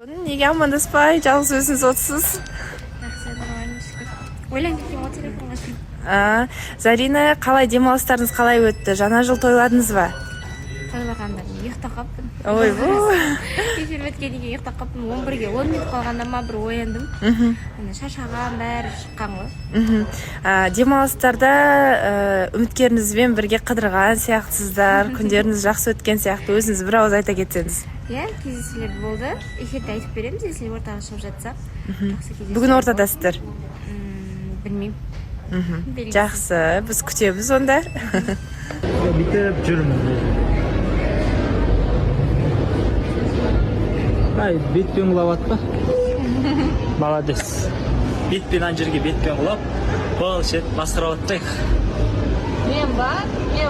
Неге амандаспай, жалғыз өзіңіз отырсыз? Ойланып кеткен ғой телефонға. Зарина, қалай демалыстарыңыз қалай өтті? Жаңа жыл тойладыңыз ба? Тойлағанда ұйықтап қалыппын. Ой, Эфир өткеннен кейін ұйықтап қалыппын. 11-ге 10 минут қалғанда ма бір ояндым. Шаршаған бәрі шыққан ғой. Демалыстарда үміткеріңізбен бірге қыдырған сияқтысыздар, күндеріңіз жақсы өткен сияқты, өзіңіз бір ауыз айта кетсеңіз. Иә, кездесулер болды. Эфирде айтып береміз, если ортаға шығып жатса. Бүгін ортадасыздар? Білмеймін. Жақсы, біз күтеміз онда. Бітіп жүрміз. Бетпен құлап атпа. Молодец. Бетпен ан жерге бетпен құлап, бұл шет басқырап аттайық. Мен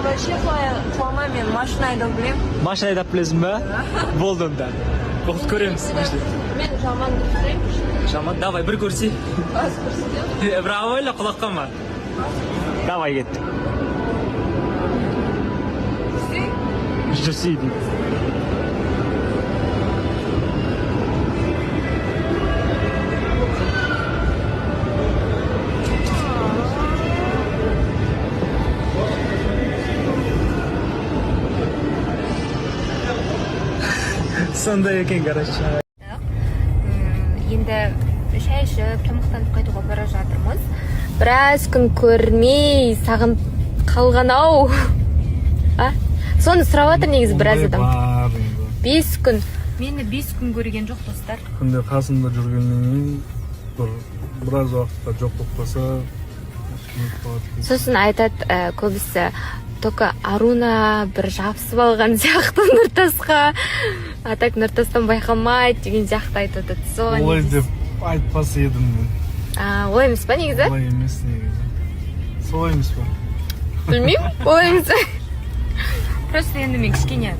вообще құлама, мен машина айдап білем. Машина айдап білесің ба? Болды онда. Болды көреміз. Мен жаман көрсетейін. Жаман, давай бір көрсей. Браво, өлі құлаққа ма? Давай кеттік. Жүрсей дейді. Сондай екен, короче. Енді шай ішіп, тамақтанып қайтуға бара жатырмыз. Біраз күн көрмей, сағынып қалған-ау. Соны сұрап жатыр негізі біраз адам. 5 күн. Мені 5 күн көрген жоқ, достар. Күнде қасымда жүргеннен кейін біраз уақытта жоқ болып қалса, Сосын айтады көбісі, только Аруна бір жабысып алған сияқты Нұртасқа, а так Нұртастан байқамайды деген сияқты айтады. олай деп айтпас едім мен. Олай емес па негізі? Олай емес негізі. Солай емес па? Білмеймін, олай емес. Просто енді мен кішкене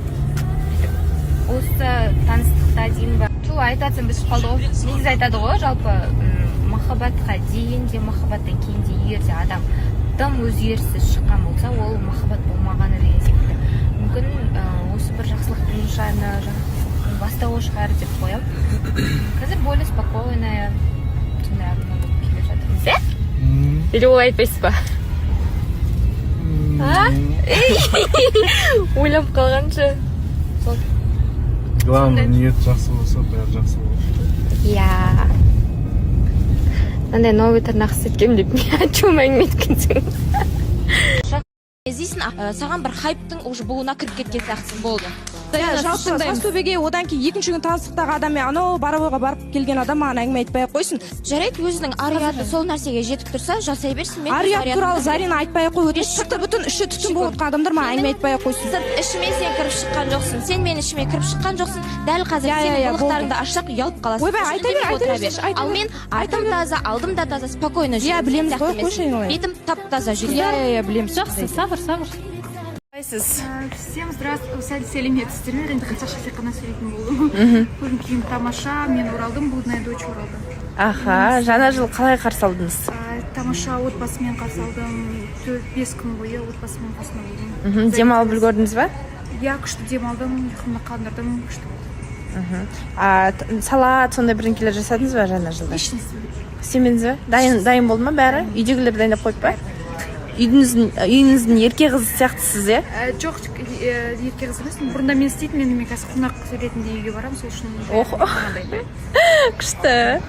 осы таныстықта дейін ба. Айтатын біз қалды ғой. Негізі айтады ғой, жалпы махаббатқа дейін де, махаббаттан кейін де егер де адам тым өзгеріссіз шыққан болса, ол махаббат болмағаны деген секілді. Мүмкін осы бір жақсылықтың нышаны, бастауы шығар деп қоямын. Қазір более спокойная, сондай Аруна болып келе жатырмыз, иә? Или олай айтпайсыз ба? Ойлап қалғанша. Главное, ниет жақсы болса, бәрі жақсы болады. Иә. Мынандай новый тырнақ істеткем деп мен о чем әңгіме еткенсің? Іздейсің, саған бір хайптың уже бұлына кіріп кеткен сияқтысың болды. Жалпы Сазтөбеге одан кейін екінші күн таныстықтағы адаммен анау Барабойға барып келген адам маған әңгіме айтпай ақ қойсын. Жарайды, өзінің ар-ұяты сол нәрсеге жетіп тұрса, жасай берсін. Ар-ұят туралы Зарина айтпай ақ қой, өте сырты бүтін, іші түтін болып отқан адамдар маған әңгіме айтпай ақ қойсын. Сырт ішіме сен кіріп шыққан жоқсың, сен менің ішіме кіріп шыққан жоқсың. Дәл қазір сенің қылықтарыңды ашсақ, ұялып қаласың. Ойбай, айта бер. Ал мен артым таза, алдым да таза, спокойно жүремін. Иә, білеміз ғой, қойшайын олай. Бетім тап-таза жүреді. Иә, білеміз. Жақсы, сабыр. Всем здравствуйте, сәлеметсіздер ме? Енді қазақша тек қана сөйлейтін болдым. Көңіл күйім тамаша, мен оралдым, блудная дочь оралды. Жаңа жыл қалай қарсы алдыңыз? Тамаша отбасымен қарсы алдым, 4-5 күн бойы отбасымен қасында болдым. Демалып үлгердіңіз ба? Иә, күшті демалдым, ұйқымды қандырдым, күшті болды. Салат, сондай бірдеңелер жасадыңыз ба жаңа жылда? Ешнәрсе. Істемедіңіз ба? Дайын болды ма бәрі? Үйдегілер дайындап қойып па? Үйіңіздің ерке қызы сияқтысыз, иә? Жоқ, ерке қыз емес. Бұрында мен істейтін, енді мен қазір қонақ ретінде үйге барамын, сол үшін. Күшті.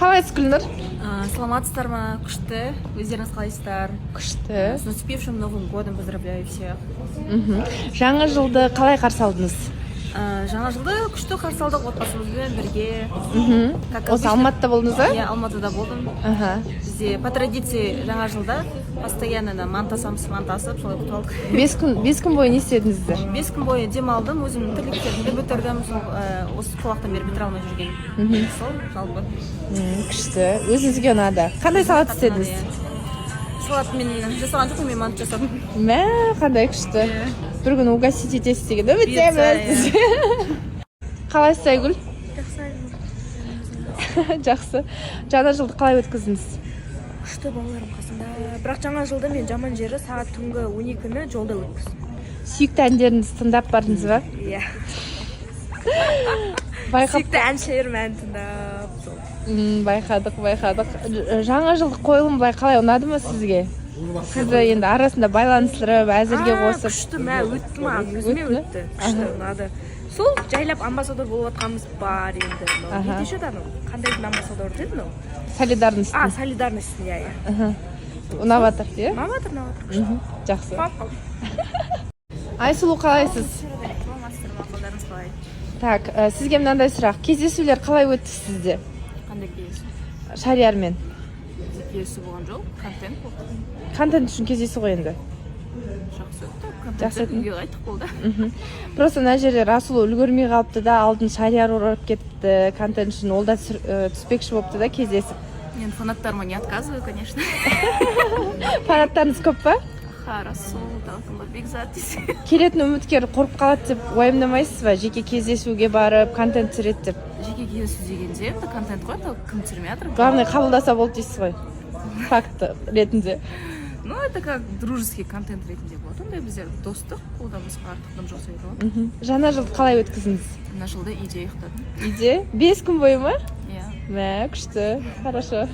Қалайсыз, Гүлнұр? Саламатсыздар ма? Күшті. Өздеріңіз қалайсыздар? Күшті. С наступившим Новым годом поздравляю всех. Жаңа жылды қалай қарсы алдыңыз? Жаңа жылды күшті қарсы алдық, отбасымызбен бірге. Осы Алматыда болдыңыз ба? Иә, Алматыда болдым. Бізде по традиции жаңа жылда постоянно мантасып, солай күтіп алдық. 5 күн бойы не істедіңіздер? 5 күн бойы демалдым, өзімнің тірліктерімді бітірдім, осы құлақтан бері бітіре алмай жүрген. Сол, жалпы. Күшті. Өзіңізге ұнады. Қандай салат істедіңіз? Салат мен жасаған жоқпын, мен манты жасадым. Қандай күшті. Бір күн угостить етесіз деген үміттеміз. Қалайсыз, Айгүл? Жақсы. Жаңа жылды қалай өткіздіңіз? Күшті, балаларым қасында. Бірақ жаңа жылда мен жаман жері сағат түнгі 12-ні жолда өткіздім. Сүйікті әндеріңізді тыңдап бардыңыз ба? Иә. байқап сүйікті әншілерім ән тыңдап сол. байқадық. Жаңа жылдық қойылым былай қалай ұнады ма сізге? Сізді енді арасында байланыстырып, әзірге қосып. Күшті мә өтті маған өзіме өтті. Күшті ұнады. Сол жайлап амбассадор болып жатқанымыз бар енді. Не деші еді қандайдың амбассадоры деді мынау? Солидарностьтың. Солидарностьтың, иә. Ұнап жатыр, иә? Ұнап жатыр. Жақсы. Айсұлу, қалайсыз? Мақалдарыңыз қалай? Так, сізге мынандай сұрақ. Кездесулер қалай өтті сізде? Қандай кездесу? Шариармен. Кездесу болған жоқ, контент болды. Контент үшін кездесу ғой енді. Жақсы өтті. Жақсы өтті. Үйге қайттық болды. Просто мына жерде Расул үлгермей қалыпты да, алдын шариар ұрып кетіпті, контент үшін ол да түспекші болыпты да кездесіп. Мен фанаттарыма не отказываю, конечно. Фанаттарыңыз көп па? Расул, талқылы бекзат десе. Келетін үміткер қорып қалады деп уайымдамайсыз ба? Жеке кездесуге барып, контент түсіреді деп. Жеке кездесу дегенде енді контент қой, кім түсірмей жатыр. Главное, қабылдаса болды дейсіз ғой. Факт ретінде. Ну, это как дружеский контент ретінде болады. Ондай біздер достық, одан басқа артықтым жоқ сөйді ғой. Жаңа жылды қалай өткіздіңіз? Мына жылда үйде ұйықтадым. Үйде? 5 күн бойы ма? Иә. Мә, күшті. Хорошо.